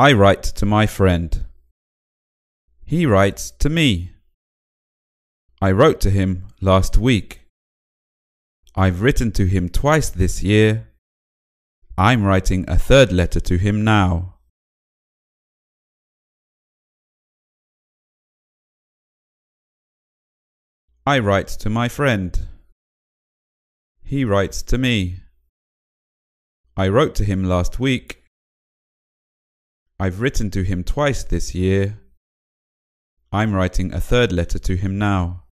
I write to my friend. He writes to me. I wrote to him last week. I've written to him twice this year. I'm writing a third letter to him now. I write to my friend. He writes to me. I wrote to him last week. I've written to him twice this year. I'm writing a third letter to him now.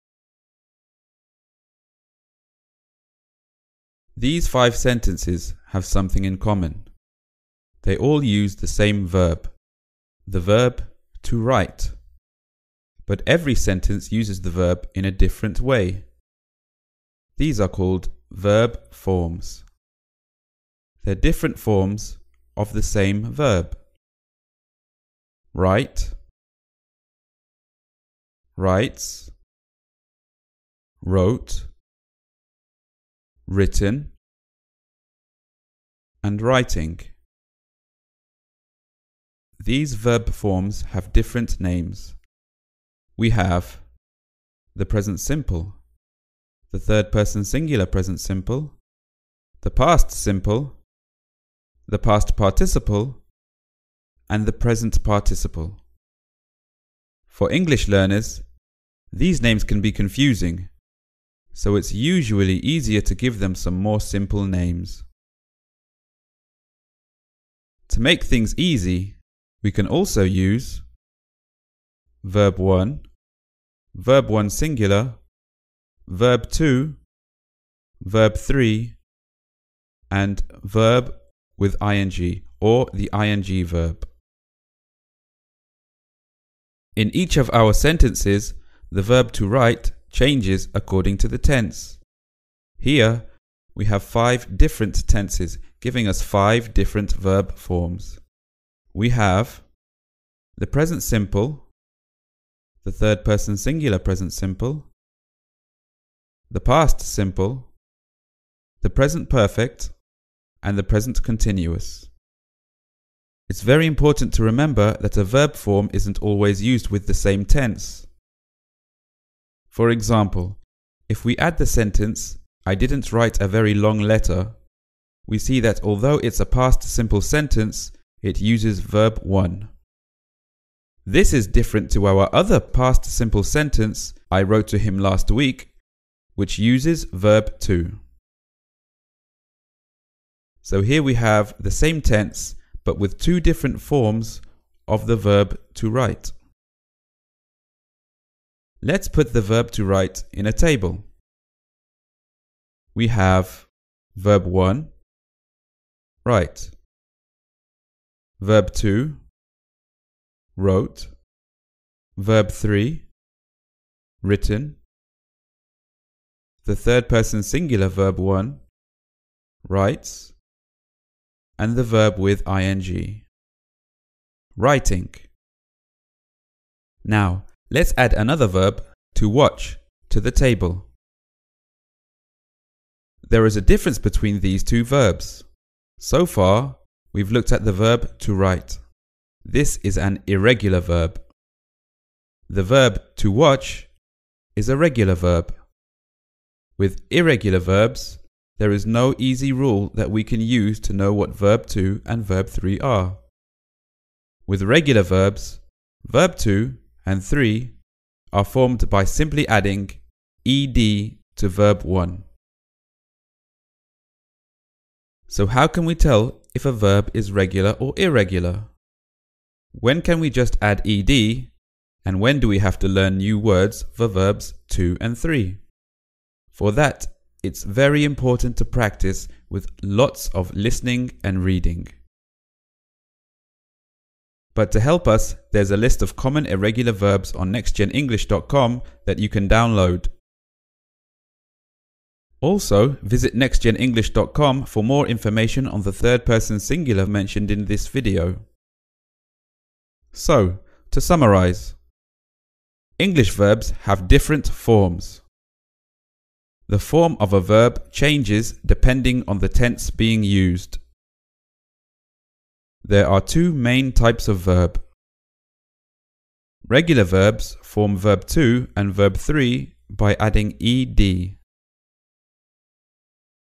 These 5 sentences have something in common. They all use the same verb, the verb to write. But every sentence uses the verb in a different way. These are called verb forms. They're different forms of the same verb. Write, writes, wrote, written, and writing. These verb forms have different names. We have the present simple, the third person singular present simple, the past simple, the past participle, and the present participle. For English learners, these names can be confusing, so it's usually easier to give them some more simple names. To make things easy, we can also use verb 1, verb 1 singular, verb 2, verb 3, and verb with ing, or the ing verb. In each of our sentences, the verb to write changes according to the tense. Here, we have 5 different tenses, giving us 5 different verb forms. We have the present simple, the third person singular present simple, the past simple, the present perfect, and the present continuous. It's very important to remember that a verb form isn't always used with the same tense. For example, if we add the sentence, I didn't write a very long letter, we see that although it's a past simple sentence, it uses verb 1. This is different to our other past simple sentence, I wrote to him last week, which uses verb 2. So here we have the same tense, but with 2 different forms of the verb to write. Let's put the verb to write in a table. We have verb 1, write, verb 2, wrote, verb 3, written, the third person singular verb 1, writes, and the verb with ing, writing. Now, let's add another verb, to watch, to the table. There is a difference between these 2 verbs. So far, we've looked at the verb to write. This is an irregular verb. The verb to watch is a regular verb. With irregular verbs, there is no easy rule that we can use to know what verb 2 and verb 3 are. With regular verbs, verb 2 and 3 are formed by simply adding ed to verb 1. So how can we tell if a verb is regular or irregular? When can we just add ed, and when do we have to learn new words for verbs 2 and 3? For that, it's very important to practice with lots of listening and reading. But to help us, there's a list of common irregular verbs on NextGenEnglish.com that you can download. Also, visit NextGenEnglish.com for more information on the third person singular mentioned in this video. So, to summarize, English verbs have different forms. The form of a verb changes depending on the tense being used. There are two main types of verb. Regular verbs form verb 2 and verb 3 by adding ed.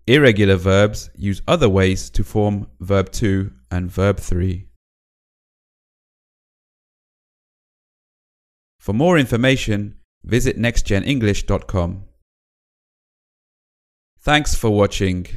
Irregular verbs use other ways to form verb 2 and verb 3. For more information, visit NextGenEnglish.com. Thanks for watching.